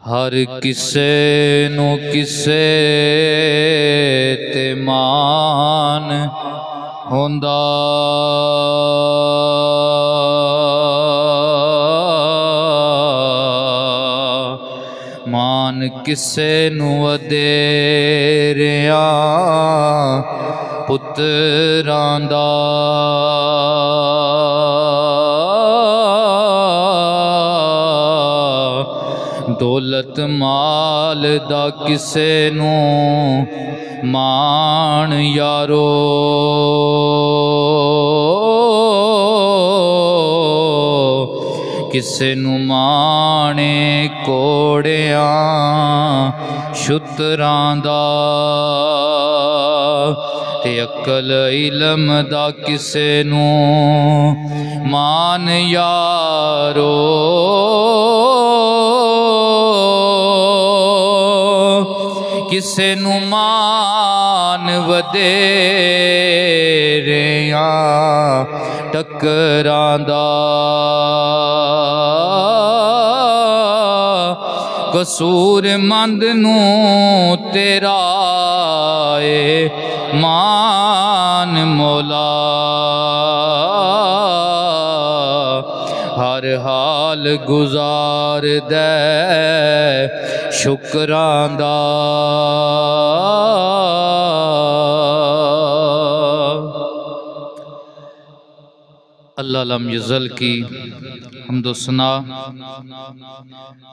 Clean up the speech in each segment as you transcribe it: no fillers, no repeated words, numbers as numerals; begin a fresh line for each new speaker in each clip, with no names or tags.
हर किसे नु किसे ते मान होंदा, मान किसे नु वधेरिया पुत्रां दा। दौलत माल दा किसे नू मान यारो, किसे नू माने कोड़ियां शुतरां दा। ते अकल इलम दा किसे नू मान यारो, किसे नू मान वधेरिया टकरां दा। कसूर मंद नू तेरा ए मान मौला, हर हाल गुजार दे शुक्रां दा। अल्लाह लम यज़ल की हम्दो सना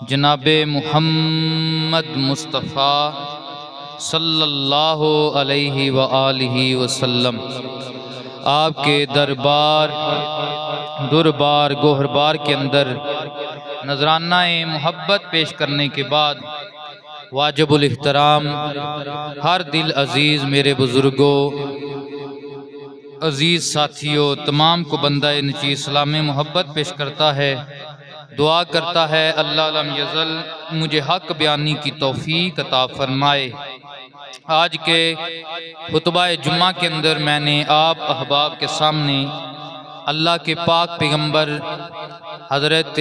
जनाबे मुहम्मद मुस्तफ़ा सल्लल्लाहु अलैहि व आलिहि वसल्लम आपके दुरबार गोहरबार के अंदर नजराना मोहब्बत पेश करने के बाद वाजिबुल इहतराम हर दिल अजीज़ मेरे बुज़ुर्गों, अजीज़ साथियों, तमाम को बंदा नची सलाम मोहब्बत पेश करता है। दुआ करता है अल्लाह लम यज़ल मुझे हक बयानी की तौफीक अता फरमाए। आज के खुतबा जुम्मा के अंदर मैंने आप अहबाब के सामने अल्लाह के पाक पैगंबर हज़रत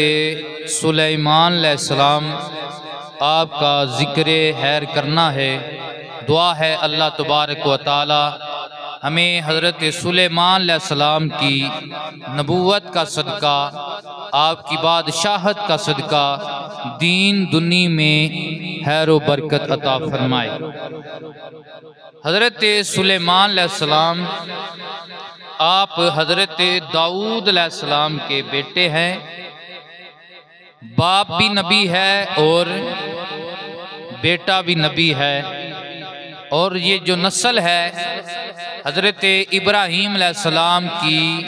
सुलेमान अलैहिस्सलाम आपका ज़िक्र हैर करना है। दुआ है अल्लाह तबारक व तआला हमें हज़रत सुलेमान अलैहिस्सलाम की नबूवत का सदका, आपकी बादशाहत का सदका दीन दुनी में खैर व बरकत अता फरमाए। हज़रत सुलेमान अलैहिस्सलाम आप हज़रत दाऊद अलैहिस्सलाम के बेटे हैं। बाप भी नबी है और बेटा भी नबी है। और ये जो नस्ल है हज़रत इब्राहीम अलैहिस्सलाम की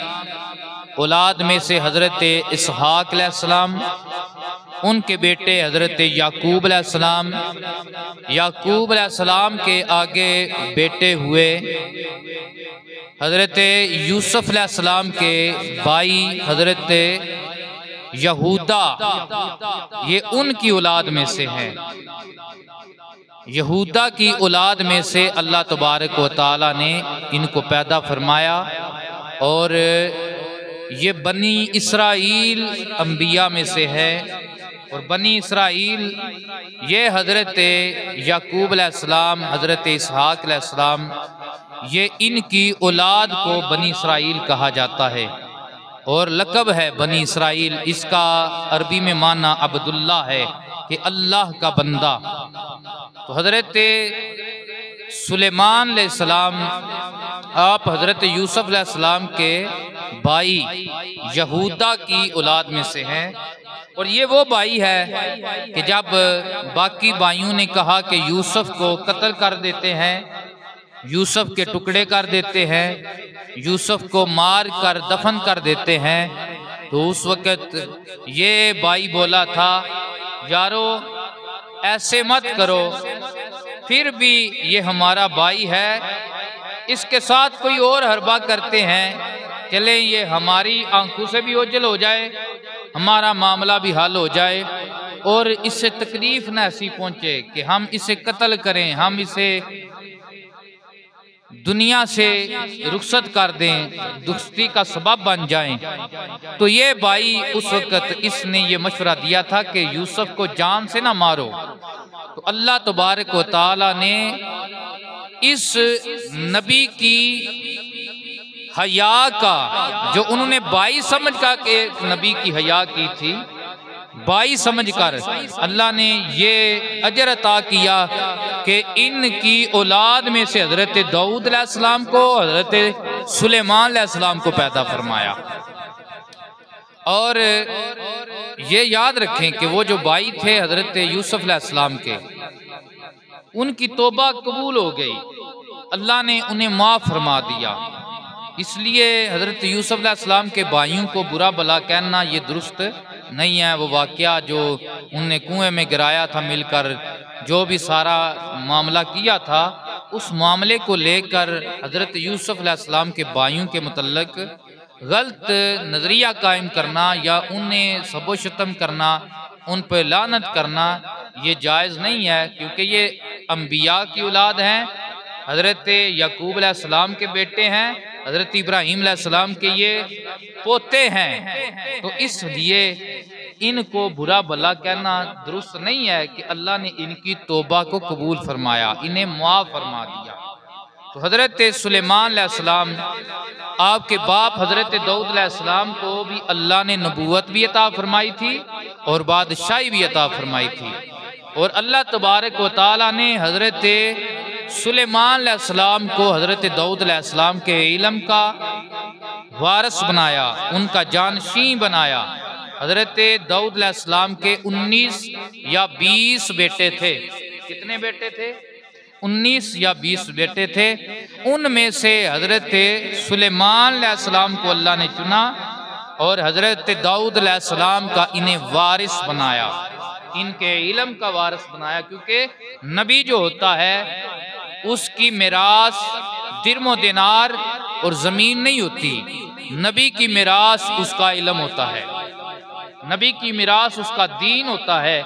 औलाद में से हज़रत इसहाक अलैहिस्सलाम, उनके बेटे हज़रत याकूब अलैहिस्सलाम, याकूब अलैहिस्सलाम के आगे बेटे हुए हज़रत यूसुफ अलैहिस्सलाम के भाई हज़रत यहूदा, ये उनकी औलाद में से हैं। यहूदा की औलाद में से अल्लाह तबारक व तआला ने इनको पैदा फरमाया। और ये बनी इसराइल अंबिया में से है। और बनी इसराइल ये हज़रत याकूब अलैहिस्सलाम, हज़रत इसहाक अलैहिस्सलाम, ये इनकी औलाद को बनी इसराइल कहा जाता है और लक़ब है बनी इसराइल। इसका अरबी में माना अब्दुल्ला है कि अल्लाह का बंदा। तो हज़रत सुलेमान अलैहिस्सलाम आप हज़रत यूसुफ अलैहिस्सलाम के भाई यहूदा की औलाद में से हैं। और ये वो भाई है कि जब बाकी भाइयों ने कहा कि यूसुफ को कत्ल कर देते हैं, यूसुफ के टुकड़े कर देते हैं, यूसुफ को मार कर दफन कर देते हैं, तो उस वक़्त ये भाई बोला था यारो ऐसे मत करो, फिर भी ये हमारा भाई है, इसके साथ कोई और हरबा करते हैं, चलें ये हमारी आंखों से भी ओझल हो जाए, हमारा मामला भी हल हो जाए और इससे तकलीफ न ऐसी पहुँचे कि हम इसे कत्ल करें, हम इसे दुनिया से रुखसत कर दें, दुस्ती का सबब बन जाएं, तो ये भाई उस वक़्त इसने ये मशवरा दिया था कि यूसुफ को जान से ना मारो। तो अल्लाह तबारक व तआला ने इस नबी की हया का, जो उन्होंने भाई समझ कर के नबी की हया की थी, भाई समझकर अल्लाह ने ये अजर अता किया कि इनकी औलाद में से हजरत दाऊद अलैहिस्सलाम को, हजरत सुलेमान अलैहिस्सलाम को पैदा फरमाया। और ये याद रखें कि वो जो भाई थे हजरत यूसुफ अलैहिस्सलाम के, उनकी तौबा कबूल हो गई, अल्लाह ने उन्हें माफ़ फरमा दिया। इसलिए हजरत यूसुफ अलैहिस्सलाम के भाइयों को बुरा भला कहना ये दुरुस्त नहीं है। वो वाक़या जो उनने कुएं में गिराया था मिलकर, जो भी सारा मामला किया था, उस मामले को लेकर हजरत यूसुफ अलैहिस्सलाम के भाइयों के मुतल्लिक गलत नज़रिया कायम करना या उन्हें सबो शतम करना, उन पर लानत करना, ये जायज़ नहीं है, क्योंकि ये अंबिया की औलाद हैं, हजरत याकूब अलैहिस्सलाम के बेटे हैं, हजरत इब्राहीम अलैहिस्सलाम के ये पोते हैं। तो इसलिए इनको बुरा भला कहना दुरुस्त नहीं है कि अल्लाह ने इनकी तौबा को कबूल फरमाया, इन्हें मुआफ़ फरमा दिया। तो हजरत सुलेमान अलैहिस्सलाम, आपके बाप हजरत दाऊद अलैहिस्सलाम को भी अल्लाह ने नबूवत भी अता फरमाई थी और बादशाही भी अता फरमाई थी। और अल्लाह तबारक व तआला ने हजरत सुलेमान अलैहिस्सलाम को हजरत दाऊद अलैहिस्सलाम के इल्म का वारिस बनाया, उनका जानशीं बनाया। हजरत दाऊद अलैहिस्सलाम के 19 या 20 बेटे थे। कितने बेटे थे? 19 या 20 बेटे थे। उनमें से हजरत सुलेमान अलैहिस्सलाम को अल्लाह ने चुना और हजरत दाऊद अलैहिस्सलाम का इन्हें वारिस बनाया, इनके इल्म का वारिस बनाया। क्योंकि नबी जो होता है उसकी मिरास दिरमो दिनार और ज़मीन नहीं होती, नबी की मिरास उसका इल्म होता है, नबी की मिरास उसका दीन होता है,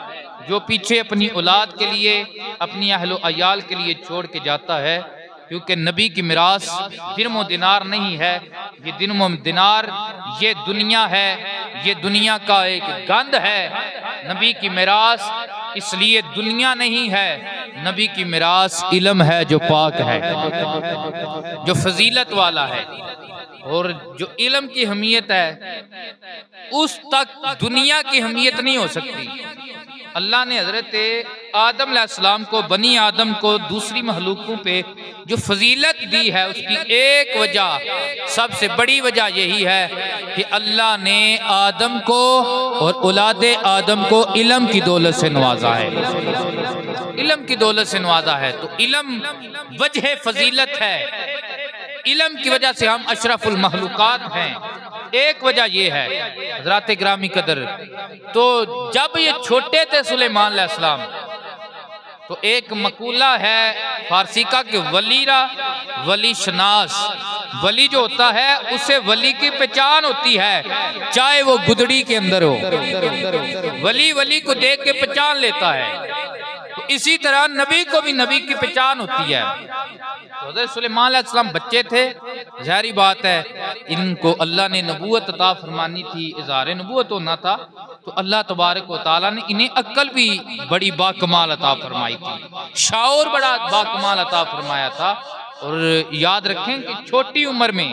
जो पीछे अपनी औलाद के लिए, अपनी अहलो अयाल के लिए छोड़ के जाता है। क्योंकि नबी की मिरास दिरमो दिनार नहीं है, ये दिरमो दिनार ये दुनिया है, ये दुनिया का एक गंध है। नबी की मिरास इसलिए दुनिया नहीं है, नबी की मिरास इल्म है जो पाक है, जो फजीलत वाला है। और जो इल्म की अहमियत है उस तक दुनिया की अहमियत नहीं हो सकती। अल्लाह ने हजरत आदम अलैहिस्सलाम को, बनी आदम को, दूसरी महलूकों पे जो फजीलत दी है, उसकी एक वजह, सबसे बड़ी वजह यही है कि अल्लाह ने आदम को और औलादे आदम को इल्म की दौलत से नवाजा है, इल्म की दौलत से नवाजा है। तो इल्म वजह फजीलत है, इल्म की वजह से हम अशरफुल महलूकात हैं। एक वजह यह है हज़रात ग्रामी कदर। तो जब ये छोटे थे सुलेमान अलैहिस्सलाम, तो एक मकूला है फारसी का कि वलीरा वली शनास, वली जो होता है उसे वली की पहचान होती है, चाहे वो गुदड़ी के अंदर हो, वली वली को देख के पहचान लेता है। तो इसी तरह नबी को भी नबी की पहचान होती है। हज़रत सुलेमान अलैहिस्सलाम बच्चे थे, ज़ाहिरी बात है इनको अल्लाह ने नबूवत अता फरमानी थी, इज़हार नबूवत होना था। तो अल्लाह तबारक व तआला ने इन्हें अक्ल भी बड़ी बाकमाल अता फरमाई थी, शाऊर बड़ा बाकमाल अता फरमाया था। और याद रखें कि छोटी उम्र में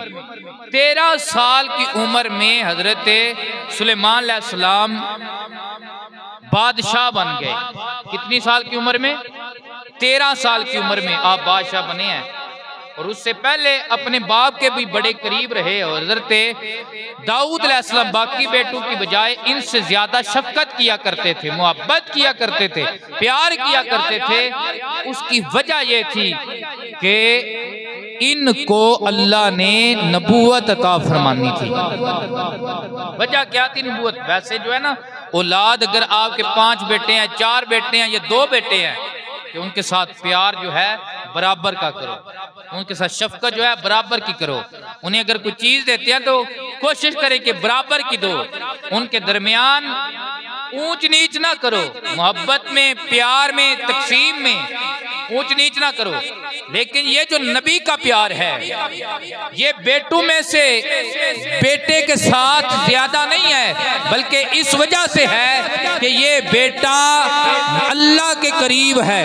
13 साल की उम्र में हजरत सुलेमान अलैहिस्सलाम बादशाह बन गए। कितनी साल की उम्र में? 13 साल की उम्र में आप बादशाह बने हैं। और उससे पहले अपने बाप के भी बड़े करीब रहे। और हजरत दाऊद अलैहिस्सलाम बाकी बेटों की बजाय इनसे ज्यादा शफकत किया करते थे, मोहब्बत किया करते थे, प्यार किया करते थे। उसकी वजह यह थी कि इनको अल्लाह ने नबूवत अता फरमानी थी। वजह क्या थी नबूवत? वैसे जो है ना, औलाद अगर आपके 5 बेटे हैं, 4 बेटे हैं या 2 बेटे हैं, कि उनके साथ प्यार जो है बराबर का करो, उनके साथ शफकत जो है बराबर की करो। उन्हें अगर कोई चीज देते हैं तो कोशिश करें कि बराबर की दो, उनके दरमियान ऊंच नीच ना करो, मोहब्बत में, प्यार में, तकसीम में ऊंच नीच ना करो। लेकिन ये जो नबी का प्यार है ये बेटों में से बेटे के साथ ज्यादा नहीं है, बल्कि इस वजह से है कि ये बेटा अल्लाह के करीब है।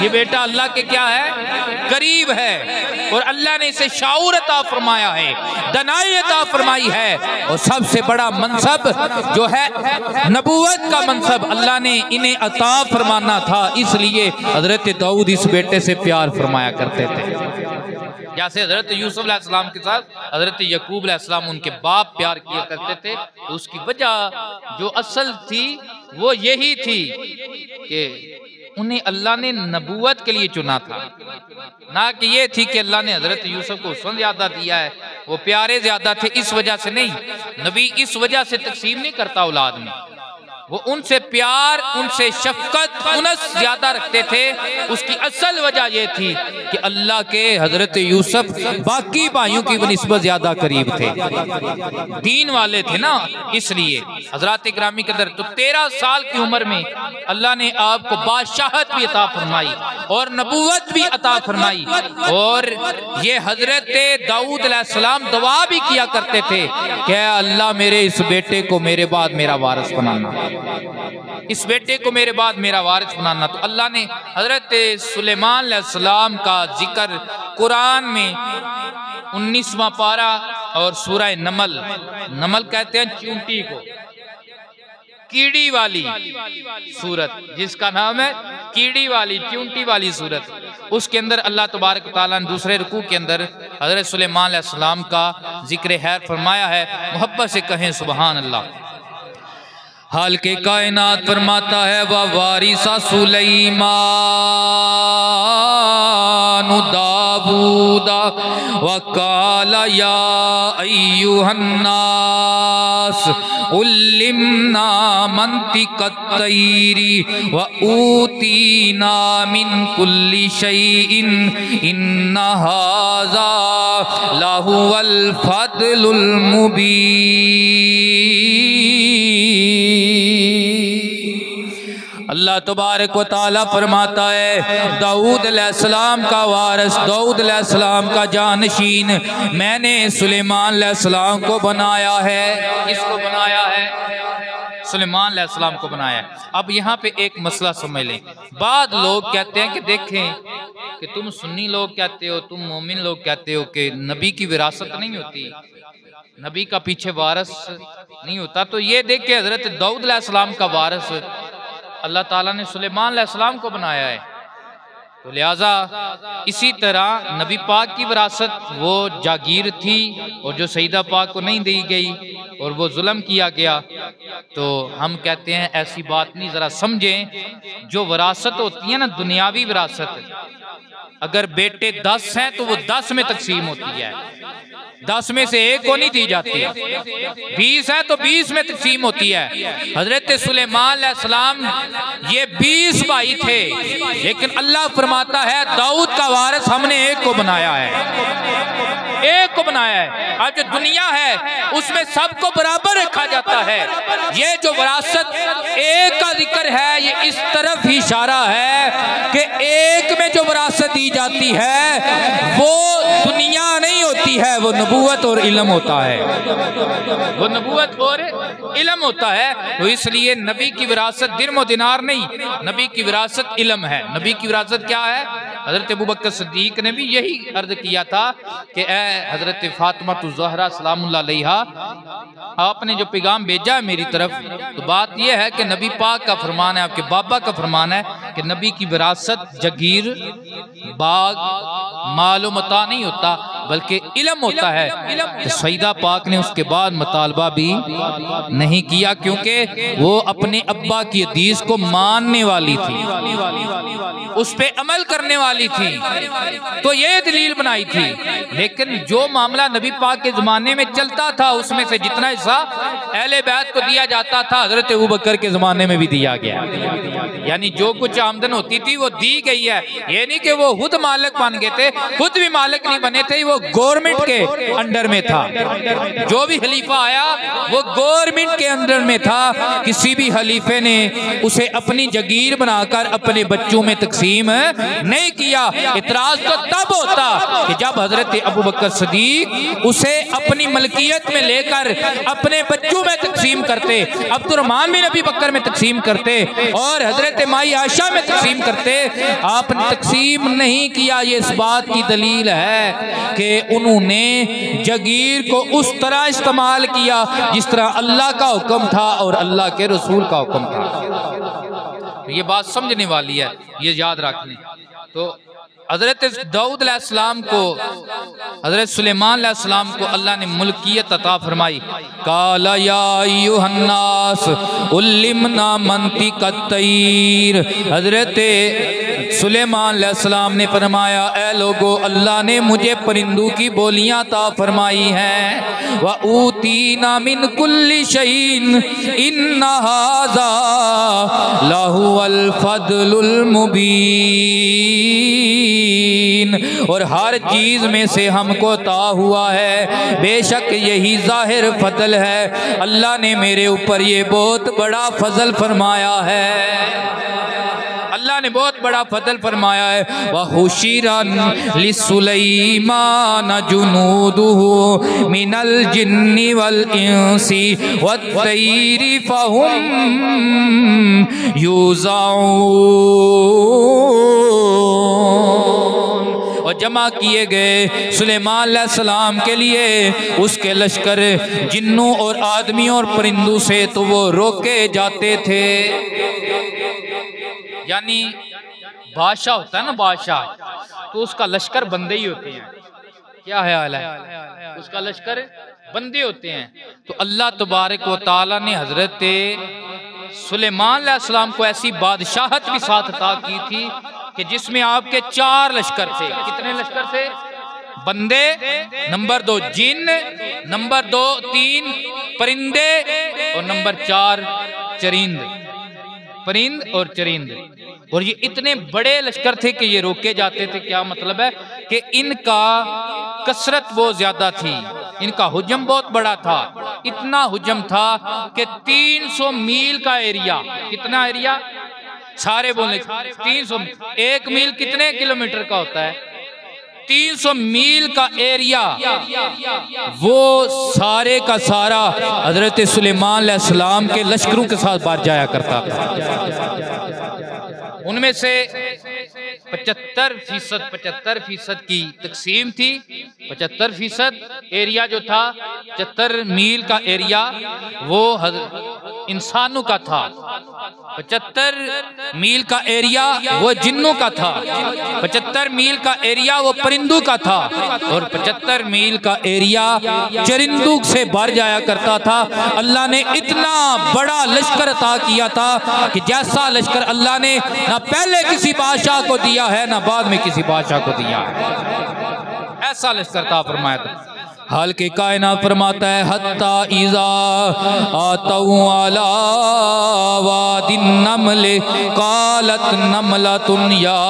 ये बेटा अल्लाह के क्या है? करीब है। और अल्लाह ने इसे शाऊर अता फरमाया है, दनाई अता फरमाई है। और सबसे बड़ा मनसब जो है नबूवत का मनसब अल्लाह ने इन्हें अता फरमाना था, इसलिए हजरत दाऊद इस बेटे से प्यार फरमाया करते थे। जैसे हजरत यूसुफ अलैहिस्सलाम के साथ हजरत यकूब अलैहिस्सलाम उनके बाप प्यार किया करते थे, तो उसकी वजह जो असल थी वो यही थी कि उन्हें अल्लाह ने नबूवत के लिए चुना था, ना कि ये थी कि अल्लाह ने हजरत यूसुफ को हुस्न ज्यादा दिया है, वो प्यारे ज्यादा थे इस वजह से नहीं। नबी इस वजह से तकसीम नहीं करता औलाद में, वो उनसे प्यार, उनसे शफकत, उनस ज्यादा रखते थे। उसकी असल वजह यह थी कि अल्लाह के हजरत यूसुफ बाकी भाइयों की निस्बत ज्यादा करीब थे, दीन वाले थे ना, इसलिए हजरत इकरामी के अंदर तो 13 साल की उम्र में अल्लाह ने आपको बादशाहत भी अता फरमाई और नबूवत भी अता फरमाई। और ये हजरत दाऊद अलैहिस्सलाम दुआ भी किया करते थे कि अल्लाह मेरे इस बेटे को मेरे बाद मेरा वारिस बनाना, इस बेटे को मेरे बाद मेरा वारिस बनाना। तो अल्लाह ने हजरत सुलेमान अलैहिस्सलाम का जिक्र कुरान में 19वां पारा और सूरह नमल, नमल कहते हैं चूंटी को, कीड़ी वाली सूरत जिसका नाम है कीड़ी वाली चूंटी वाली सूरत, उसके अंदर अल्लाह तबारक तआला ने दूसरे रुकू के अंदर हजरत सुलेमान अलैहिस्सलाम का जिक्र है फरमाया है। मोहब्बत से कहें सुबहान अल्लाह। हाल के कायनात फरमाता है व वारिसा सुलेमान दाऊदा व काला या अय्युहन्नास उल्लिमना मंतिकत तैरी व ऊतीना मिन कुल्ली शैइन इन्ना हाज़ा लहुवल फद्लुल मुबीन। अल्लाह तबारक व तआला फरमाता है दाऊद अलैहिस्सलाम का वारिस, दाऊद अलैहिस्सलाम का जानशीन मैंने सुलेमान अलैहिस्सलाम को बनाया है। किसको बनाया है? सुलेमान अलैहिस्सलाम को बनाया है। अब यहाँ पे एक मसला समझ लें। बाद लोग कहते हैं कि देखें कि तुम सुन्नी लोग कहते हो, तुम मोमिन लोग कहते हो कि नबी की विरासत नहीं होती, नबी का पीछे वारिस नहीं होता। तो ये देख के हजरत दाऊद अलैहिस्सलाम का वारिस अल्लाह ताला ने सुलेमान अलैहिस्सलाम को बनाया है। तो लिहाजा इसी तरह नबी पाक की विरासत वो जागीर थी और जो सईदा पाक को नहीं दी गई और वो जुल्म किया गया। तो हम कहते हैं ऐसी बात नहीं, जरा समझें। जो विरासत होती है ना दुनियावी विरासत, अगर बेटे 10 हैं तो वो 10 में तकसीम होती है, 10 में से 1 को नहीं दी जाती। 20 है तो 20 में तकसीम होती है। हजरत सुलेमान अलैहिस्सलाम ये 20 भाई थे, लेकिन अल्लाह फरमाता है दाऊद का वारिस हमने 1 को बनाया है, 1 को बनाया है। आज जो दुनिया है उसमें सबको बराबर रखा जाता है। ये जो विरासत 1 का जिक्र है ये इस तरफ ही इशारा है कि 1 में जो विरासत दी जाती है वो दुनिया नहीं होती है, वो नबूवत और इल्म होता है, वो नबूवत और इल्म होता है। तो इसलिए नबी की विरासत दिरम और दिनार नहीं, नबी की विरासत इल्म है। नबी की विरासत क्या है? हजरत अबू बकर सिद्दीक ने भी यही अर्ज किया था कि ए हजरत फातिमा ज़हरा सलामुल्लाह अलैहा, आपने जो पैगाम भेजा है मेरी तरफ, तो बात यह है कि नबी पाक का फरमान है, आपके बाबा का फरमान है कि नबी की विरासत जगीर, बाग, मालो मता नहीं होता बल्कि इल्म होता है। तो सईदा पाक ने उसके बाद मुतालबा भी नहीं किया, क्योंकि वो अपने अब्बा की हदीस को मानने वाली थी, उस पे अमल करने वाली थी, तो ये दलील बनाई थी। लेकिन जो मामला नबी पाक के जमाने में चलता था उसमें से जितना हिस्सा अहले बैत को दिया जाता था हजरत अबू बकर के जमाने में भी दिया गया। यानी जो कुछ आमदन होती थी वो दी गई है। ये नहीं कि वो खुद मालिक बन गए थे, खुद भी मालिक नहीं बने थे, वो वो गवर्नमेंट के अंडर में था। जो भी खलीफा आया वो गवर्नमेंट के अंडर में था। किसी भी खलीफे ने उसे अपनी जगीर बनाकर अपने बच्चों में तकसीम नहीं किया। इतराज तो तब होता कि जब हजरत अबू बकर सदीक उसे अपनी मलकियत में लेकर अपने बच्चों में तकसीम करते, अब्दुर्रहमान बिन अबी बकर में तकसीम करते और हजरत माई आयशा में तकसीम करते। आपने तकसीम नहीं किया। ये इस बात की दलील है कि उन्होंने जगीर को उस तरह इस्तेमाल किया जिस तरह अल्लाह का हुक्म था और अल्लाह के रसूल का हुक्म था। ये बात समझने वाली है, ये याद रखनी। तो हजरत दाऊद अलैहिस्सलाम को, हजरत सुलेमान अलैहिस्सलाम को अल्लाह ने मुल्कियत अता फरमाई। काला या अय्युहन्नास उल्लिमना मंतिक़त तैर। हजरत सुलेमान अलैहिस्सलाम ने फरमाया, ए लोगो, अल्लाह ने मुझे परिंदों की बोलियां अता फरमाई हैं। व ऊतीना मिन कुल्ली शैइन इन्ना हाज़ा लहुवल फद्लुल मुबीन। और हर चीज में से हमको ता हुआ है, बेशक यही जाहिर फजल है। अल्लाह ने मेरे ऊपर ये बहुत बड़ा फजल फरमाया है। अल्लाह ने बहुत बड़ा फजल फरमाया है। वहुशिरन लिसुलैमान जुनूदुहु मिनल जिन्नि वल इंसी वत्तैरी फहुम यूज़ाऊन। और जमा किए गए सुलेमान अलैहिस्सलाम के लिए उसके लश्कर जिन्नों और आदमियों और परिंदों से तो वो रोके जाते थे। यानी बादशाह होता है ना, बादशाह, तो उसका लश्कर बंदे ही होते हैं। क्या ख्याल है? उसका लश्कर बंदे होते हैं। तो अल्लाह तबारक व तआला ने हजरत सुलेमान अलैहिस्सलाम को ऐसी बादशाहत भी साथ अता की थी कि जिसमें आपके 4 लश्कर थे। कितने लश्कर थे? बंदे, नंबर 2 जिन, नंबर 2 3 परिंदे और नंबर 4 चरिंद, परिंद और चरिंद। और ये इतने बड़े लश्कर थे कि ये रोके जाते थे। क्या मतलब है कि इनका कसरत बहुत ज्यादा थी, इनका हुजम बहुत बड़ा था। इतना हुजम था कि 300 मील का एरिया। कितना एरिया? सारे बोले 300। 1 मील कितने किलोमीटर का होता है? 300 मील का एरिया वो सारे का सारा हजरत सुलेमान अलैहिस्सलाम के लश्करों के साथ बाहर जाया करता था। उनमें से 75% की तकसीम थी। 75% एरिया जो था, 75 मील का एरिया वो इंसानों का था। 75 मील का एरिया वो जिन्नों का था। 75 मील का एरिया वो परिंदों का था। और 75 मील का एरिया चरिंदों से भर जाया करता था। अल्लाह ने इतना बड़ा लश्कर अता किया था कि जैसा लश्कर अल्लाह ने ना पहले किसी बादशाह को दिया है ना बाद में किसी बादशाह को दिया है, ऐसा लश्कर था फरमाया था। हाल के कायनात फरमाता है, हत्ता इज़ा आतऊ अला वादिन नमले कालत नमलतुन या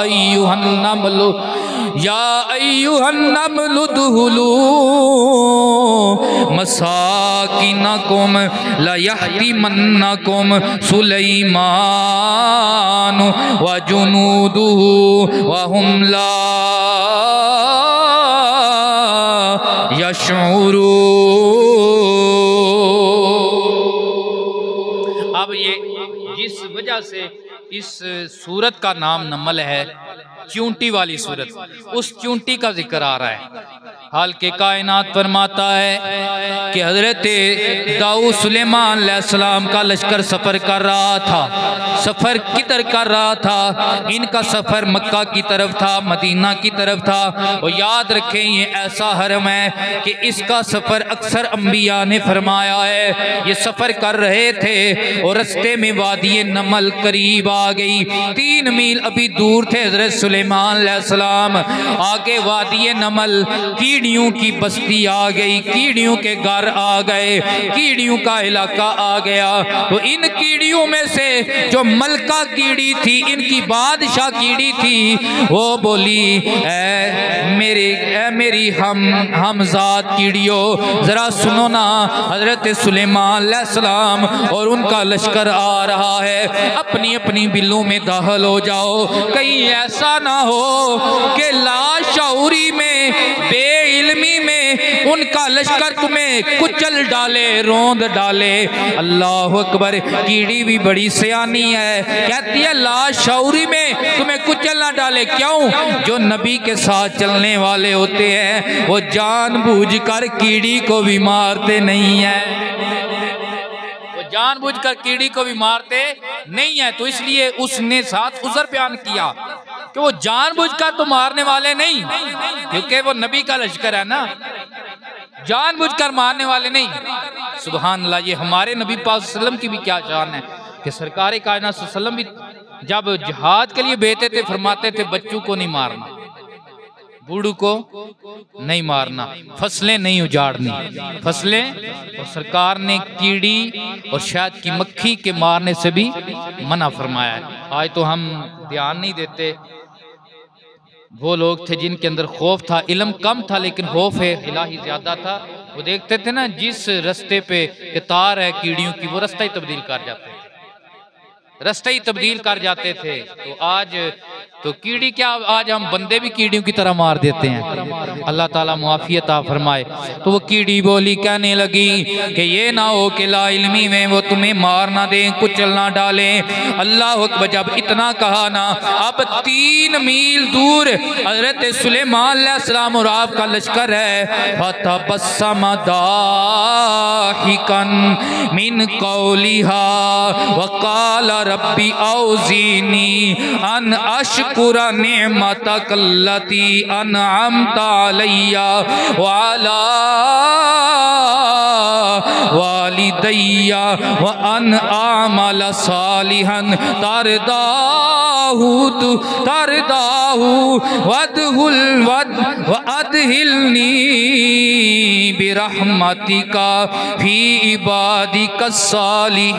अय्युहन नमलु या अय्युहन नमलु दुहुलू मसाकिनकुम ला यहतिमन्नकुम सुलैमान व जुनूदुहु व हुम ला यशऊरू। अब ये जिस वजह से इस सूरत का नाम नमल है, चूंटी वाली सूरत, उस चूंटी का जिक्र आ रहा है। हाल के कायनात फरमाता है कि हजरत दाऊद सुलेमान अलैहिस्सलाम का लश्कर सफर कर रहा था। सफर किधर कर रहा था? इनका सफर मक्का की तरफ था, मदीना की तरफ था। और याद रखें ये ऐसा हरम है कि इसका सफर अक्सर अंबिया ने फरमाया है। ये सफर कर रहे थे और रस्ते में वादी नमल करीब आ गई। 3 मील अभी दूर थे हजरत सुलेमान अलैहिस्सलाम। आगे वादी नमल कीड़ियों की बस्ती आ गई, कीड़ियों के घर पर आ गए, कीड़ियों का इलाका आ गया। तो इन कीड़ियों में से जो मलका कीड़ी थी, इनकी बादशाह कीड़ी थी, वो बोली ऐ मेरी हमजाद कीड़ियों, जरा सुनो ना, हजरत सुलेमान अलैहिस्सलाम और उनका लश्कर आ रहा है, अपनी अपनी बिल्लों में दाखिल हो जाओ। कहीं ऐसा ना हो कि लाशऊरी में, बेइल्मी में उनका लश्कर तुम्हें कुचल डाले, रोंद डाले। अल्लाह अकबर। कीड़ी भी बड़ी सयानी है, कहती है लाशऊरी में तुम्हें कुचल ना डाले। क्यों? जो नबी के साथ चलने वाले होते हैं वो जानबूझकर कीड़ी को भी मारते नहीं है, जानबूझकर कीड़ी को भी मारते नहीं है। तो इसलिए उसने साथ उज़र बयान किया कि वो जानबूझकर तो मारने वाले नहीं, क्योंकि वो नबी का लश्कर है ना, जानबूझकर मारने वाले नहीं। सुभान अल्लाह। ये हमारे नबी पाक सल्लल्लाहु अलैहि वसल्लम की भी क्या शान है कि सरकार कायनात सल्लल्लाहु अलैहि वसल्लम भी जब जिहाद के लिए भेजते थे फरमाते थे बच्चों को नहीं मारना, बूढ़ों को नहीं मारना, फसलें नहीं उजाड़नी, फसलें। और सरकार ने कीड़ी और शहद की मक्खी के मारने से भी मना फरमाया है। आज तो हम ध्यान नहीं देते। वो लोग थे जिनके अंदर खौफ था, इल्म कम था लेकिन खौफ इलाही ज्यादा था। वो देखते थे ना जिस रास्ते पे तार है कीड़ियों की, वो रास्ता ही तब्दील कर जाते थे, रास्ते ही तब्दील कर जाते थे। तो आज तो कीड़ी क्या, आज हम बंदे भी कीड़ियों की तरह मार देते हैं। अल्लाह ताला मुआफ़ी अता फरमाए। तो वो कीड़ी बोली, कहने लगी कि ये ना हो कि ला इल्मी में वो तुम्हें मार ना दें, कुचल ना डालें। अल्लाह अकबर। जब इतना कहा ना, अब 3 मील दूर हजरत सुलेमान अलैहिस्सलाम और आपका लश्कर है। फतबस्सम दाहिकन मिन कौलिहा वक़ाल रब्बी औज़ीनी अन अशकुरा निअमतक अल्लती अनअमत अलैया व अला वालिदैया व अन आमल सालिहन तरदाहु वअदखिलनी बिरहमतिका फी इबादिका सालिहीन।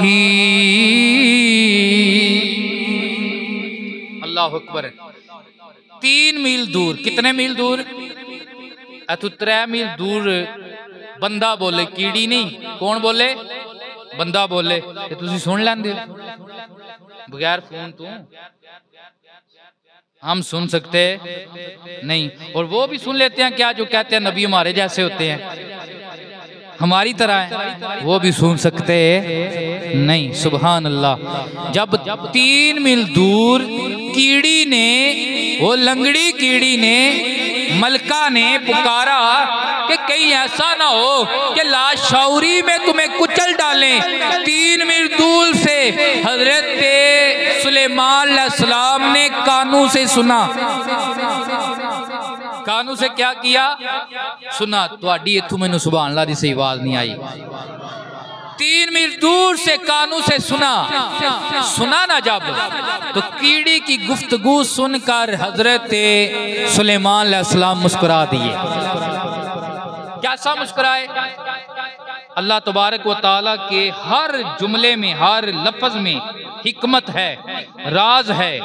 अल्लाह अकबर। 3 मील दूर, कितने मील दूर? 3 मील दूर बंदा बोले, कीड़ी नहीं। कौन बोले? बंदा बोले। तुसी सुन लेंदे बगैर फोन तो हम सुन सकते नहीं, और वो भी सुन लेते हैं क्या, जो कहते हैं नबी हमारे जैसे होते हैं, हमारी तरह है, वो भी सुन सकते नहीं। सुभान अल्लाह। जब 3 मील दूर कीड़ी ने, वो लंगड़ी कीड़ी ने, मलका ने पुकारा कि कहीं ऐसा ना हो कि लाशऊरी में तुम्हें कुचल डालें। 3 मील दूर से हजरत सुलेमान अलैहिस्सलाम ने कानों से सुना। कानों से क्या किया? सुना। तुहाडी इत्थों मैनूं सुभान अल्लाह दी सही आवाज नहीं आई। 3 मील दूर से कानों से सुना ना जब, तो कीड़ी की गुफ्तगू सुनकर हजरत सुलेमान अलैहिस्सलाम मुस्कुरा दिए। कैसा मुस्कुराए? अल्लाह तबारक व तआला के हर जुमले में, हर लफ्ज में हिकमत है, राज है।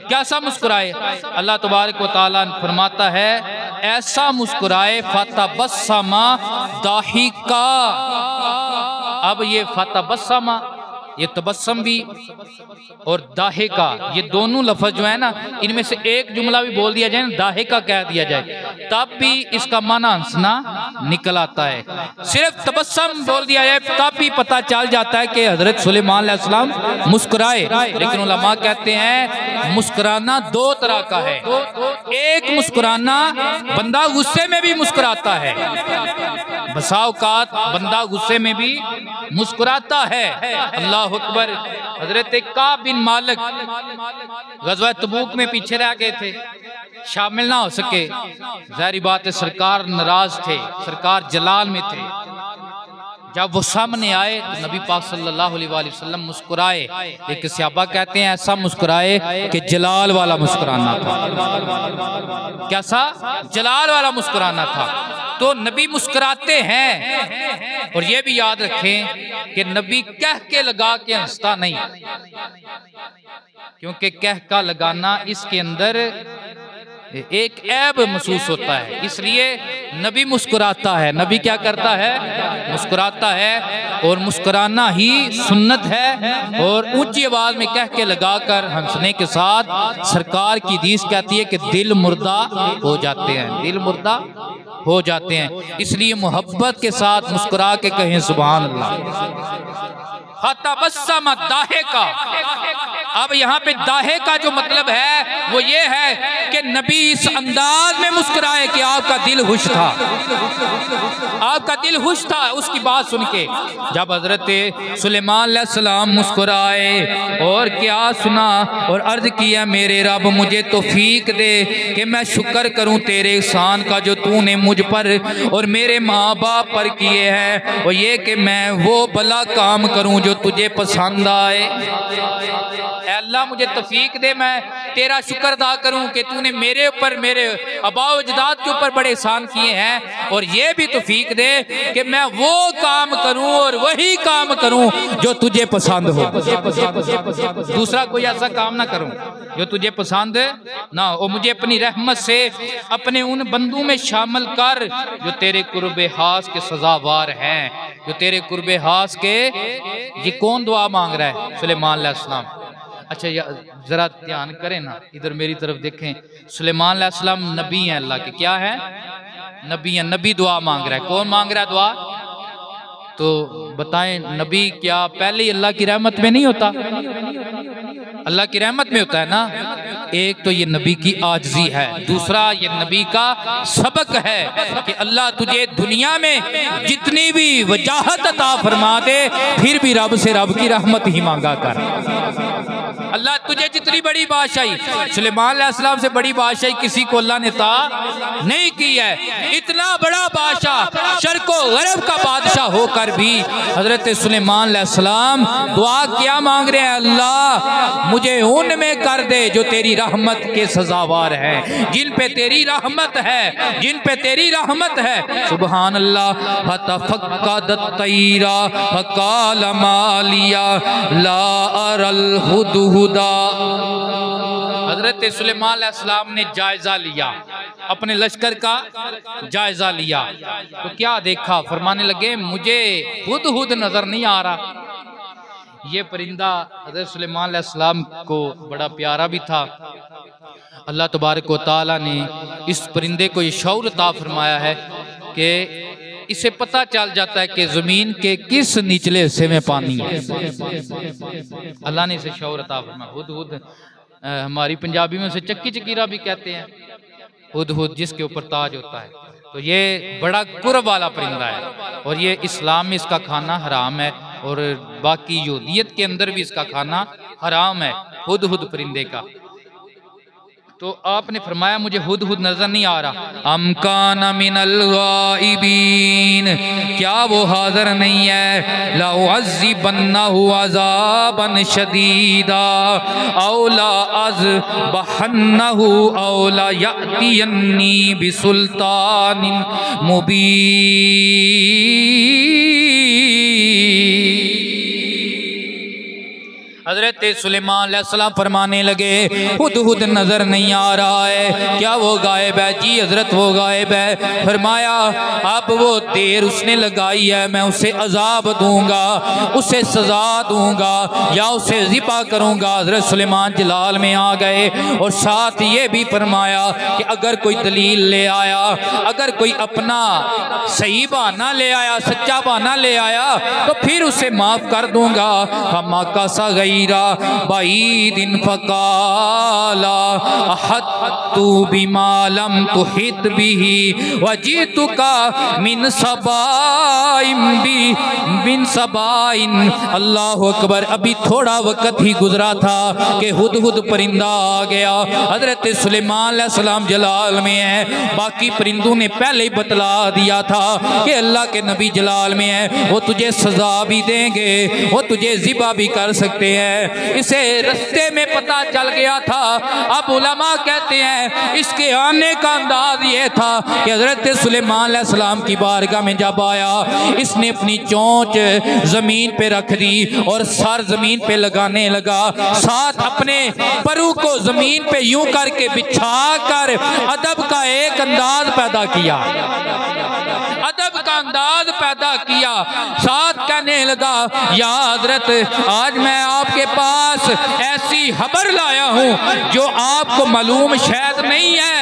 कैसा मुस्कुराए? अल्लाह तबारक व तआला फरमाता है ऐसा मुस्कुराए फतबस्समा दाहिका। अब ये फतबस्समा, ये तबस्सम भी और दाहिका, ये दोनों लफ्ज जो है ना, इनमें से एक जुमला भी बोल दिया जाए ना, दाहिका कह दिया जाए, तब भी इसका माना हंसना निकल आता है। सिर्फ तबस्सम बोल दिया जाए तब भी पता चल जाता है कि हजरत सुलेमान अलैहिस्सलाम मुस्कुराए। लेकिन उलमा कहते हैं मुस्कुराना 2 तरह का है। एक मुस्कुराना बंदा गुस्से में भी मुस्कुराता है, बसा औकात बंदा गुस्से में भी मुस्कुराता है। अल्लाह अकबर। हजरत काब बिन मालिक गज़वा तबूक में पीछे रह गए थे, शामिल ना हो सके। जाहिर बात है सरकार नाराज थे, सरकार जलाल में थे। जब वो सामने आए तो नबी पाक सल्लल्लाहु अलैहि वसल्लम मुस्कुराए। एक सहाबा कहते हैं ऐसा मुस्कुराए कि जलाल वाला मुस्कुराना था। कैसा? जलाल वाला मुस्कुराना था। तो नबी मुस्कुराते हैं। और ये भी याद रखें कि नबी कह के लगा के हंसता नहीं, क्योंकि कह का लगाना इसके अंदर एक ऐब महसूस होता है, इसलिए नबी मुस्कुराता है। नबी क्या करता है? मुस्कुराता है, और मुस्कुराना ही सुन्नत है। और ऊंची आवाज में कह के लगाकर हंसने के साथ सरकार की हदीस कहती है कि दिल मुर्दा हो जाते हैं, दिल मुर्दा हो जाते हैं। इसलिए मोहब्बत के साथ मुस्कुरा के कहें सुभान अल्लाह। फतबस्सम दाहे का, अब यहाँ पे दाहे का जो मतलब है वो ये है कि नबी इस अंदाज में मुस्कुराए कि आपका दिल खुश था, आपका दिल खुश था उसकी बात सुन के। जब हजरत सुलेमान अलैहिस्सलाम मुस्कुराए और क्या सुना और अर्ज किया, मेरे रब मुझे तौफीक दे कि मैं शुक्र करूं तेरे एहसान का जो तूने मुझ पर और मेरे माँ बाप पर किए हैं, और ये कि मैं वो भला काम करूं जो तुझे पसंद आए। अल्लाह मुझे तौफीक दे मैं तेरा शुक्र अदा करूं कि तूने मेरे ऊपर, मेरे आबाओ अजदाद के ऊपर बड़े एहसान किए हैं, और ये भी तौफीक दे कि मैं वो काम करूं और वही काम करूं जो तुझे पसंद हो, दूसरा कोई ऐसा काम ना करूं जो तुझे पसंद ना हो। मुझे अपनी रहमत से अपने उन बंदों में शामिल कर जो तेरे कुर्बे हास के सजावार हैं, जो तेरे कुर्बे हास के। ये कौन दुआ मांग रहा है? सुलेमान अलैहिस्सलाम। अच्छा जरा ध्यान करें ना, इधर मेरी तरफ देखें। सुलेमान अलैहिस्सलाम नबी हैं अल्लाह के, क्या है? नबी हैं। नबी दुआ मांग रहा है। कौन मांग रहा है दुआ? तो बताएं, नबी क्या पहले ही अल्लाह की रहमत में नहीं होता? अल्लाह की रहमत में होता है ना। एक तो ये नबी की आजिज़ी है, दूसरा ये नबी का सबक है कि अल्लाह तुझे दुनिया में जितनी भी वजाहत अता फरमा दे, फिर भी रब से रब की रहमत ही मांगा कर। अल्लाह तुझे जितनी बड़ी बादशाही, सुलेमान अलैहिस्सलाम से बड़ी बादशाही किसी को अल्लाह ने ता नहीं की है। इतना बड़ा बादशाह, शर्को गरब का बादशाह होकर भी हजरत सुलेमान अलैहिस्सलाम दुआ क्या मांग रहे हैं? अल्लाह मुझे उनमें कर दे जो तेरी रहमत के सजावार हैं, जिन पे तेरी रहमत है, जिन पे तेरी रहमत है। सुभान अल्लाह। फतफक्कदत तैरा फकाल मालिया ला अरल हुदहुदा। हजरत सुलेमान अलैहिस्सलाम ने जायजा लिया, अपने लश्कर का जायजा लिया, तो क्या देखा? फरमाने लगे मुझे हुदहुद नजर नहीं आ रहा। ये परिंदा हज़रत सुलेमान अलैहिस्सलाम को बड़ा प्यारा भी था। अल्लाह तबारक व तआला ने इस परिंदे को ये शऊर अता फरमाया है कि इसे पता चल जाता है कि ज़मीन के किस निचले हिस्से में पानी है। अल्लाह ने इसे शऊर अता फरमाया। हुदहुद हमारी पंजाबी में उसे चक्की चकीरा भी कहते हैं, हुदहुद जिसके ऊपर ताज होता है। तो ये बड़ा कुर्ब वाला परिंदा है, और ये इस्लाम में इसका खाना हराम है, और बाकी यहूदियत के अंदर भी इसका खाना हराम है, हुदहुद परिंदे का। तो आपने फरमाया मुझे हुदहुद नजर नहीं आ रहा। अमकाना मिनल गाइबीन, क्या वो हाजिर नहीं है? लउअज़्ज़िबन्नहु अज़ाबन शदीदा औ लअज़बहन्नहु औ लयअतियन्नी बिसुल्तानिन मुबीन। हजरत सुलेमान अलैहिस्सलाम फरमाने लगे हुदहुद नजर नहीं आ रहा है, क्या वो गायब है? जी हजरत वो गायब है। फरमाया अब वो देर उसने लगाई है, मैं उसे अजाब दूंगा, उसे सजा दूंगा, या उसे ज़िबा करूंगा। हजरत सुलेमान जलाल में आ गए, और साथ ये भी फरमाया कि अगर कोई दलील ले आया, अगर कोई अपना सही बहाना ले आया, सच्चा बहाना ले आया, तो फिर उसे माफ कर दूंगा। हम का सा बाई दिन फकाला हत्तू बिमालम तुहित बिही वजीतुका मिन सबाइम बिन सबाइन। अल्लाह अकबर। अभी थोड़ा वक्त ही गुजरा था कि हुदहुद परिंदा आ गया। हजरत सुलेमान अलैहिस्सलाम जलाल में है, बाकी परिंदों ने पहले ही बतला दिया था कि अल्लाह के नबी जलाल में है, वो तुझे सजा भी देंगे, वो तुझे ज़िबा भी कर सकते हैं। हैं, इसे रास्ते में पता चल गया था। अब उलमा कहते हैं इसके आने का अंदाज ये था कि हजरत सुलेमान अलैहिस्सलाम की बारगाह में जब आया, इसने अपनी चोंच जमीन पे रख दी और सर जमीन पे लगाने लगा, साथ अपने परू को जमीन पे यूं करके बिछा कर अदब का एक अंदाज पैदा किया, अदब का अंदाज पैदा किया। साथ कहने लगा, या हजरत आज मैं आपके पास ऐसी खबर लाया हूँ जो आपको मालूम शायद नहीं है।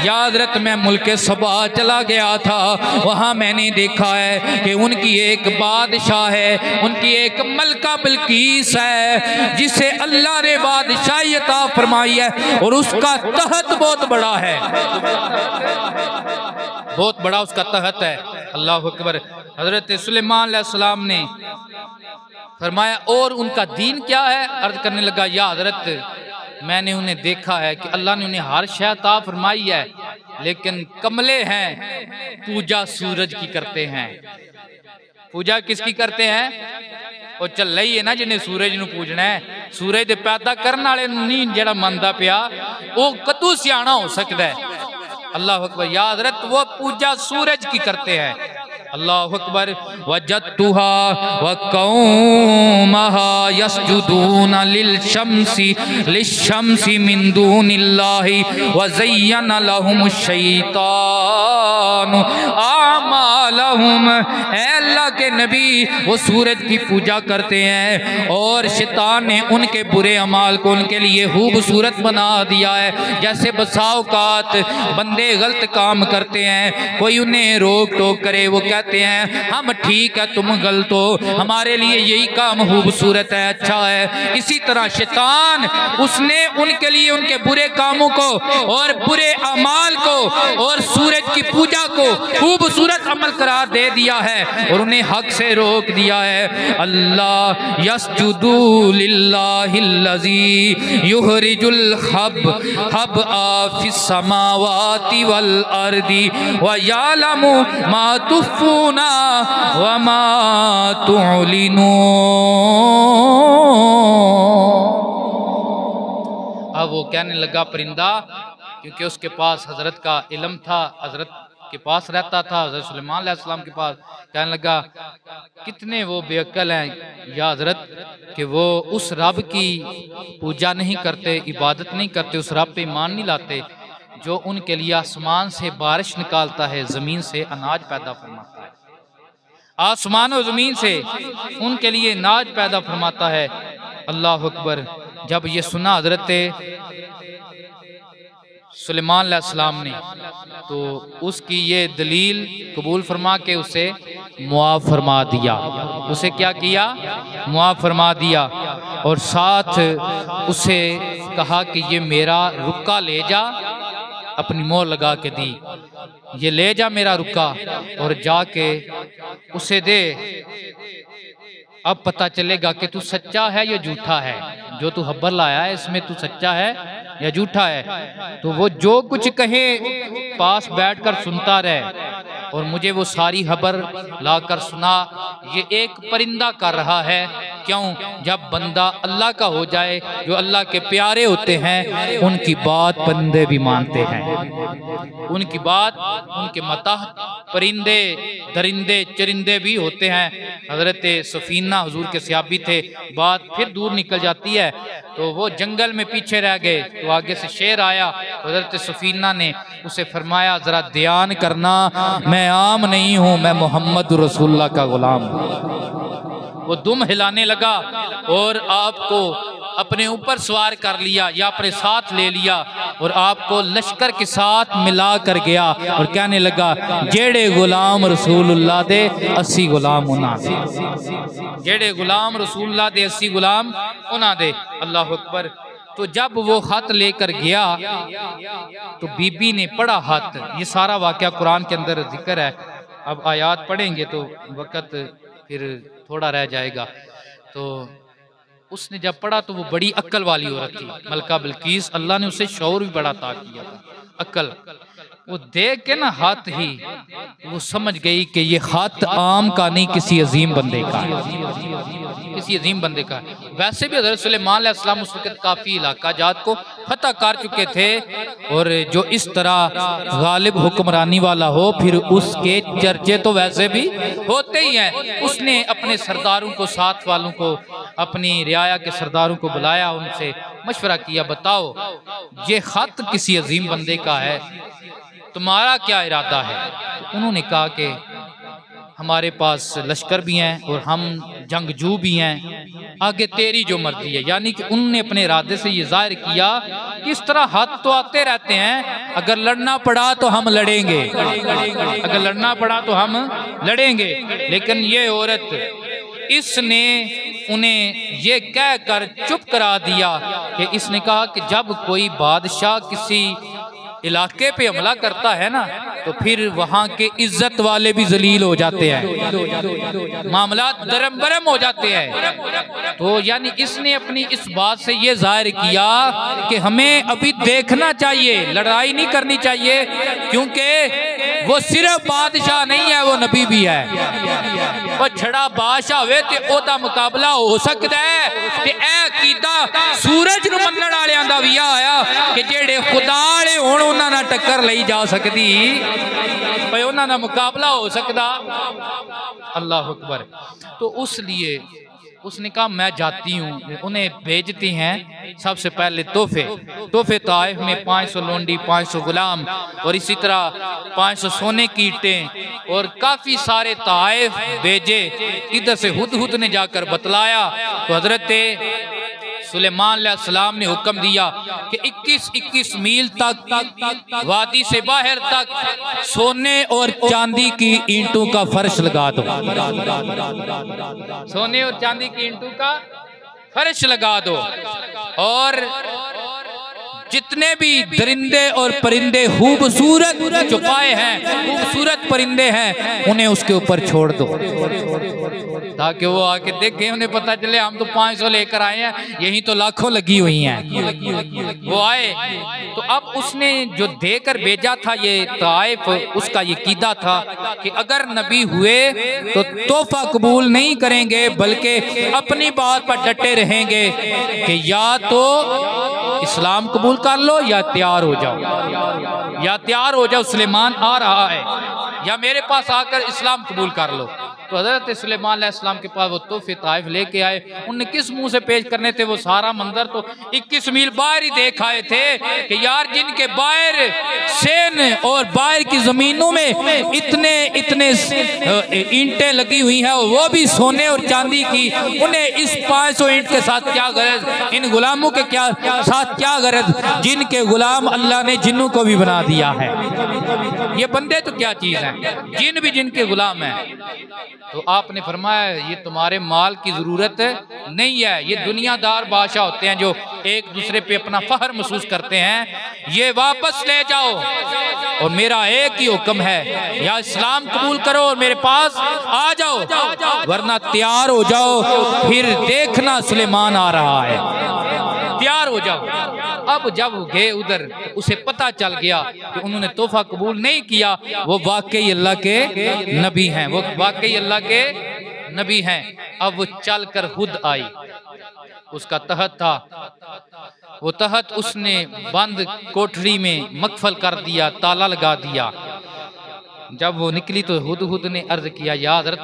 या हजरत मैं मुल्के सबा चला गया था, वहाँ मैंने देखा है कि उनकी एक बादशाह है, उनकी एक मलका बिल्कीस है जिसे अल्लाह ने बादशाही अता फरमाई है और उसका तहत बहुत बड़ा है, बहुत बड़ा उसका तहत है। अल्लाह अकबर। हजरत सुलेमान अलैहिस्सलाम ने फरमाया और उनका दीन क्या है? अर्ज करने लगा, या हजरत मैंने उन्हें देखा है कि अल्लाह ने उन्हें हर शय अता फरमाई है, लेकिन कमले हैं, पूजा सूरज की करते हैं। पूजा किसकी करते हैं? वो चल रही है ना जिन्हें सूरज नूं पूजना है, सूरज दे पैदा करने वाले नहीं जेड़ा मनदा पिया वो कदू सियाना हो सकता है। अल्लाह अकबर। या हजरत वो पूजा सूरज की करते हैं। अल्लाह अकबर। वजदतुहा व कौमहा यस्जुदून लिल-शम्सी मिन दूनिल्लाहि व ज़य्यना लहुमुश शैतानु आमालहुम। ऐ अल्लाह के नबी, वो सूरज की पूजा करते हैं और शैतान ने उनके बुरे अमाल को उनके लिए खूबसूरत बना दिया है। जैसे बसाओकात बंदे गलत काम करते हैं, कोई उन्हें रोक टोक करे, वो कहते हैं हम ठीक है तुम गलत हो, हमारे लिए यही काम खूबसूरत है, अच्छा है। इसी तरह शैतान उसने उनके लिए उनके बुरे कामों को और बुरे अमाल को और सूरज की पूजा को खूबसूरत अमल करार दे दिया है और उन्हें हक से रोक दिया है। अल्लाह यस्जुदू लिल्लाहिल्लज़ी युखरिजुल हब्बा फिस समावाति वल अर्दी व यालमु मा तुख्फूना व मा तुअलिनून। अब वो कहने लगा परिंदा, क्योंकि उसके पास हजरत का इल्म था, हजरत के पास रहता था, हजरत सुलेमान अलैहिस्सलाम के पास। कहने लगा कितने वो बेअक्ल हैं या हजरत कि वो उस रब की पूजा नहीं करते, इबादत नहीं करते, उस रब पे ईमान नहीं लाते जो उनके लिए आसमान से बारिश निकालता है, जमीन से अनाज पैदा फरमाता है, आसमान और जमीन से उनके लिए अनाज पैदा फरमाता है। अल्लाह अकबर। जब ये सुना हजरत सुलेमान अलैहिस्सलाम ने, तो उसकी ये दलील कबूल फरमा के उसे मुआफ़ फरमा दिया। उसे क्या किया? मुआफ़ फरमा दिया और साथ उसे कहा कि ये मेरा रुक्का ले जा, अपनी मोहर लगा के दी, ये ले जा मेरा रुक्का और जाके उसे दे। अब पता चलेगा कि तू सच्चा है या झूठा है, जो तू खबर लाया है इसमें तू सच्चा है या झूठा है। तो वो जो कुछ कहे पास बैठकर सुनता रहे और मुझे वो सारी खबर लाकर सुना। ये एक परिंदा कर रहा है। क्यों? जब बंदा अल्लाह का हो जाए, जो अल्लाह के प्यारे होते हैं, उनकी बात बंदे भी मानते हैं, उनकी बात, उनके मताह परिंदे दरिंदे चरिंदे भी होते हैं। हजरत सफीना हुजूर के सहाबी थे, बात फिर दूर निकल जाती है तो वो जंगल में पीछे रह गए, तो आगे से शेर आया, हजरत सफीना ने उसे फरमाया जरा ध्यान करना, मैं आम नहीं हूँ, मैं मोहम्मद रसूलुल्लाह का गुलाम हूँ। वो दुम हिलाने लगा और आपको अपने ऊपर सवार कर लिया या अपने साथ ले लिया और आपको लश्कर के साथ मिला कर गया और कहने लगा जेड़े गुलाम रसूलुल्लाह दे 80 गुलाम उन्हां दे, जेड़े गुलाम रसूलुल्लाह दे 80 गुलाम उन्हां दे। अल्लाह अकबर। तो जब वो खत लेकर गया तो बीबी ने पढ़ा खत। ये सारा वाकया कुरान के अंदर जिक्र है। अब आयात पढ़ेंगे तो वक़्त फिर थोड़ा रह जाएगा। तो उसने जब पढ़ा तो वो बड़ी अक्ल वाली औरत थी, मलका बिल्कीस। अल्लाह ने उसे शौर भी बड़ा अता किया था, अक्ल। वो देख के ना हाथ ही वो समझ गई कि ये हाथ आम का नहीं, किसी अजीम बंदे का है, किसी अजीम बंदे का है। वैसे भी हज़रत सुलेमान अलैहिस्सलाम उस वक्त काफ़ी इलाका जात को फतह कर चुके थे, और जो इस तरह गालिब हुक्मरानी वाला हो फिर उसके चर्चे तो वैसे भी होते ही हैं। उसने अपने सरदारों को, साथ वालों को, अपनी रियाया के सरदारों को बुलाया, उनसे मशवरा किया, बताओ ये खत किसी अजीम बंदे का है, तुम्हारा क्या इरादा है? तो उन्होंने कहा कि हमारे पास लश्कर भी हैं और हम जंगजू भी हैं, आगे तेरी जो मर्जी है। यानी कि उन्होंने अपने इरादे से ये जाहिर किया कि इस तरह हाथ तो आते रहते हैं, अगर लड़ना पड़ा तो हम लड़ेंगे, अगर लड़ना पड़ा तो हम लड़ेंगे। लेकिन ये औरत, इसने उन्हें ये कहकर चुप करा दिया कि इसने कहा कि जब कोई बादशाह किसी इलाके पे हमला करता है ना, तो फिर वहाँ के इज्जत वाले भी जलील हो जाते हैं, मामला दरम बरम हो जाते हैं। तो यानी इसने अपनी इस बात से ये जाहिर किया कि हमें अभी देखना चाहिए, लड़ाई नहीं करनी चाहिए, क्योंकि वो सिर्फ बादशाह नहीं है, वो नबी भी है। वो छड़ा बादशाह हुए तो ओदा मुकाबला हो सकता है कि ऐ कीदा सूरज नूं मनण वालियां दा भी आया कि जेड़े खुदा वाले होण उन्हां नाल टक्कर लई जा सकदी, भाई उन्हां दा मुकाबला हो सकदा। अल्लाह अकबर। तो उस लिए उसने कहा मैं जाती हूँ, उन्हें भेजती हैं सबसे पहले तोहफे ताइफ में 500 लोंडी, 500 गुलाम, और इसी तरह 500 सोने की ईंटें और काफ़ी सारे ताइफ भेजे। इधर से हुदहुद ने जाकर बतलाया तो हजरत सुलेमान अलैहिस्सलाम ने हुक्म दिया कि 21-21 मील तक वादी से बाहर तक सोने और चांदी की ईंटों का फर्श लगा दो, सोने और चांदी की ईंटों का फर्श लगा दो, और जितने भी दरिंदे और परिंदे खूबसूरत चुपाए हैं, खूबसूरत परिंदे हैं, उन्हें उसके ऊपर छोड़ दो, ताकि वो आके देखें, उन्हें पता चले हम तो 500 लेकर आए हैं, यही तो लाखों लगी हुई हैं। वो आए तो अब उसने जो देकर भेजा था ये ताइफ, उसका ये कीदा था कि अगर नबी हुए तो तोहफा कबूल नहीं करेंगे, बल्कि अपनी बात पर डटे रहेंगे कि या तो इस्लाम कबूल कर लो या तैयार हो जाओ, या तैयार हो जाओ, सुलेमान आ रहा है, या मेरे पास आकर इस्लाम कबूल कर लो। तो हज़रत सुलेमान अलैहिस्सलाम के पास वो तोहफे ताइफ लेके आए। उन्हें किस मुंह से पेश करने थे? वो सारा मंजर तो 21 मील बाहर ही देख आए थे कि यार जिनके बाहर सेन और बाहर की जमीनों में इतने ईंटें लगी हुई हैं, वो भी सोने और चांदी की, उन्हें इस 500 ईंट के साथ क्या गरज, इन गुलामों के क्या साथ क्या गरज, जिनके गुलाम अल्लाह ने जिन्नों को भी बना दिया है। ये बंदे तो क्या चीज है, जिन भी जिनके गुलाम है। तो आपने फरमाया ये तुम्हारे माल की जरूरत नहीं है, ये दुनियादार बादशाह होते हैं जो एक दूसरे पे अपना फख्र महसूस करते हैं, ये वापस ले जाओ, और मेरा एक ही हुक्म है, या इस्लाम कबूल करो और मेरे पास आ जाओ, वरना तैयार हो जाओ, फिर देखना सुलेमान आ रहा है, तैयार हो जाओ। अब जब गए उधर, उसे पता चल गया कि उन्होंने तोहफा कबूल नहीं किया, वो वाकई अल्लाह के नबी हैं, वो वाकई अल्लाह के नबी हैं। अब वो चल कर खुद आई, उसका तहत था, वो तहत उसने बंद कोठरी में मकफल कर दिया, ताला लगा दिया। जब वो निकली तो हुद ने अर्ज किया, या हज़रत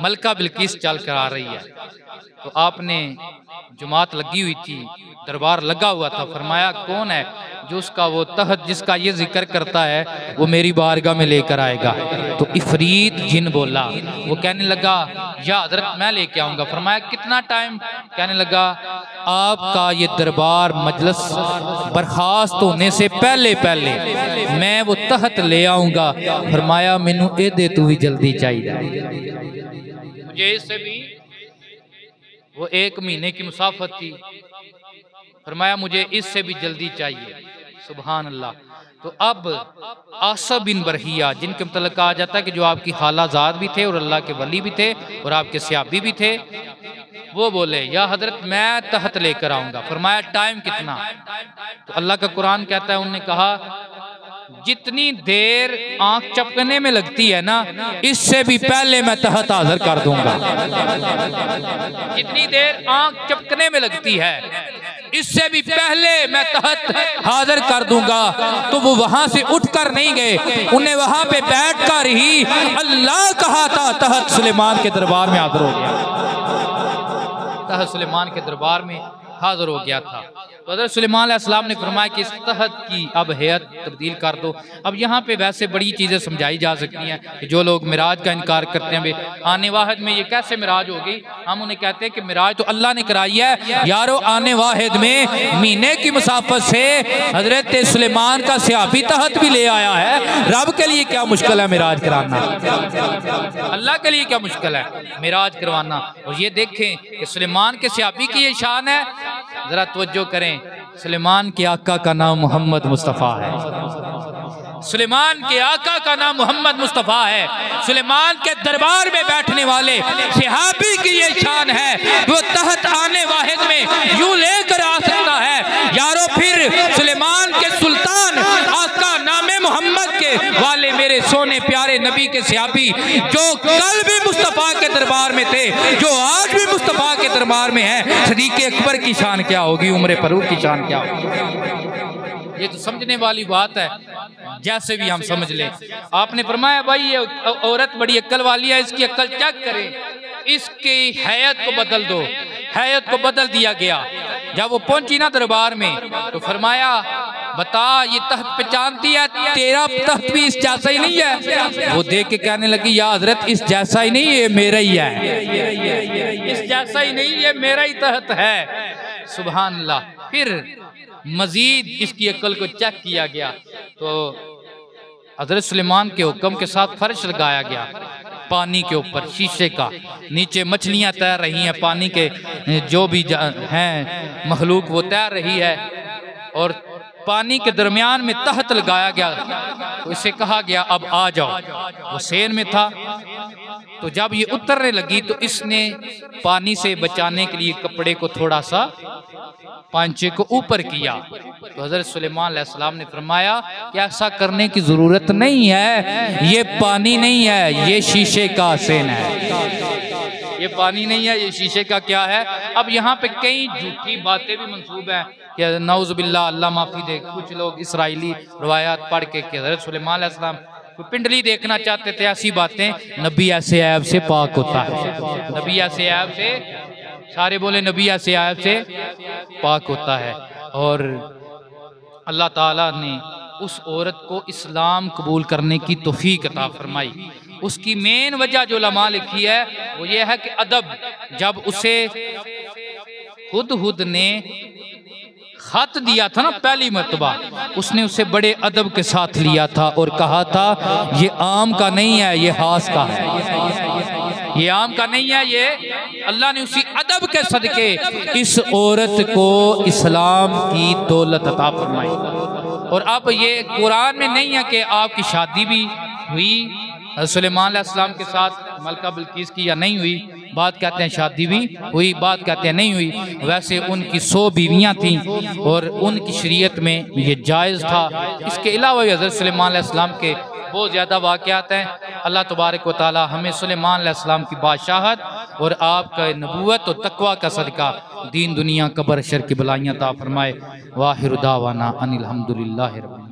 मलका बिल्किस चल कर आ रही है। तो आपने जुमात लगी हुई थी, दरबार लगा हुआ था, फरमाया कौन है जो उसका वो तहत जिसका ये जिक्र करता है वो मेरी बारगाह में लेकर आएगा। तो इफरीत जिन बोला, वो कहने लगा या हजरत मैं लेके आऊंगा। फरमाया कितना टाइम? कहने लगा आपका ये दरबार मजलिस बर्खास्त होने से पहले पहले मैं वो तहत ले आऊंगा। फरमाया मैनू ए दे तू भी जल्दी चाहिए, मुझे इससे भी वो 1 महीने की मुसाफत थी। फरमाया मुझे इससे भी जल्दी चाहिए। सुभान अल्लाह। तो अब आसब बिन बरहिया, जिनके मतलब कहा जाता है कि जो आपकी खालाजाद भी थे और अल्लाह के वली भी थे और आपके सहाबी भी थे, वो बोले या हजरत मैं तहत लेकर आऊंगा। फरमाया टाइम कितना? तो अल्लाह का कुरान कहता है, उन्होंने कहा जितनी देर आंख चपकने में लगती है ना, इससे भी पहले मैं तहत हाजिर कर दूंगा। जितनी देर आंख चपकने में लगती है, इससे भी पहले मैं तहत हाजिर कर दूंगा। तो वो वहां से उठकर नहीं गए, उन्हें वहां पे बैठकर ही अल्लाह कहा था तहत सुलेमान के दरबार में हाजिर हो गया। तहत सुलेमान के दरबार में हाजिर हो गया था। तो हज़रत सुलेमान अलैहिस्सलाम ने फरमाया कि इस तहत की अब हैत तब्दील कर दो। अब यहाँ पे वैसे बड़ी चीज़ें समझाई जा सकती हैं कि जो लोग मिराज का इनकार करते हैं, आने वाहिद में ये कैसे मिराज होगी। हम उन्हें कहते हैं कि मिराज तो अल्लाह ने कराई है यारो। आने वाहिद में महीने की मुसाफत से हज़रत सुलेमान का सहाबी तहत भी ले आया है। रब के लिए क्या मुश्किल है मिराज कराना, अल्लाह के लिए क्या मुश्किल है मिराज करवाना। और ये देखें कि सुलेमान के सहाबी की ये शान है। जरा तवज्जो करें, सुलेमान के आका का नाम मोहम्मद मुस्तफ़ा है। सुलेमान के आका का नाम मोहम्मद मुस्तफ़ा है। सुलेमान के दरबार में बैठने वाले सहाबी की ये शान है, वो तहत आने वाहिद में यूं लेकर आ सकता है यारो। फिर सुलेमान के सुल्तान आका नामे मोहम्मद के वाले मेरे सोने प्यारे नबी के सहाबी, जो कल भी मुस्तफ़ा के दरबार में थे, जो आज भी मुस्तफ़ा के दरबार में है, सदीक़ अकबर की शान क्या होगी, उम्र फारूक की शान क्या होगी। ये तो समझने वाली बात है, जैसे भी हम समझ लें। आपने फरमाया भाई ये औरत बड़ी अक्ल वाली है, इसकी अक्ल चेक करें, इसकी हैयत को बदल दो। हैयत को बदल दिया गया। जब वो पहुंची ना दरबार में तो फरमाया बता ये तख्त पहचानती है, तेरा तख्त भी इस जैसा ही नहीं है। वो देख के कहने लगी या हजरत इस जैसा ही नहीं, ये मेरा ही है। इस जैसा ही नहीं, ये मेरा ही तख्त है। सुभान अल्लाह। फिर मजीद इसकी अक्ल को चेक किया गया तो हजरत सुलेमान के हुक्म के साथ फर्श लगाया गया पानी के ऊपर, शीशे का। नीचे मछलियां तैर रही हैं, पानी के जो भी हैं मखलूक वो तैर रही है, और पानी के दरमियान में तहत लगाया गया। तो इसे कहा गया अब आ जाओ। वो सेन में था, तो जब ये उतरने लगी तो इसने पानी से बचाने के लिए कपड़े को थोड़ा सा पांचे को ऊपर किया। तो हज़रत सुलेमान अलैहिस्सलाम ने फरमाया कि ऐसा करने की जरूरत नहीं है, ये पानी नहीं है, ये शीशे का सेन है। ये पानी नहीं है, ये शीशे का क्या है। अब यहाँ पे कई झूठी बातें भी मंसूब हैं कि नौज़ुबिल्लाह, अल्लाह माफ़ी दे। कुछ लोग इसराइली रवायात पढ़ के हज़रत सुलेमान अलैहिस्सलाम पिंडली देखना चाहते थे। ऐसी बातें, नबी ऐसे ऐब से पाक होता है। नबी ऐसे ऐब से, सारे बोले नबी ऐसे ऐब से पाक होता है। और अल्लाह ताला ने उस औरत को इस्लाम कबूल करने की तौफीक अता फरमाई। उसकी मेन वजह जो उलमा लिखी है वो ये है कि अदब, जब उसे हुद ने खत दिया था ना पहली मर्तबा, उसने उसे बड़े अदब के साथ लिया था और कहा था ये आम का नहीं है, ये हास का है। ये आम का नहीं है, ये अल्लाह ने उसी अदब के सदके इस औरत को इस्लाम की दौलत अता फरमाई। और अब ये कुरान में नहीं है कि आपकी शादी भी हुई सुलेमान अलैहिस्सलाम के साथ मलका बिल्कीस की या नहीं हुई। बात कहते हैं शादी भी हुई, बात कहते हैं नहीं हुई। वैसे उनकी 100 बीवियाँ थीं और उनकी शरीयत में ये जायज़ था। इसके अलावा भी हज़रत सुलेमान अलैहिस्सलाम के बहुत ज़्यादा वाक़यात हैं। अल्लाह तबारक व तआला हमें सुलेमान अलैहिस्सलाम की बादशाहत और आपका नबूवत और तकवा का सदका दीन दुनिया कब्र शर की बलाइयाँ अता फरमाए। वाहिर दावाना अनिल हम्दुलिल्लाहि रब्बिल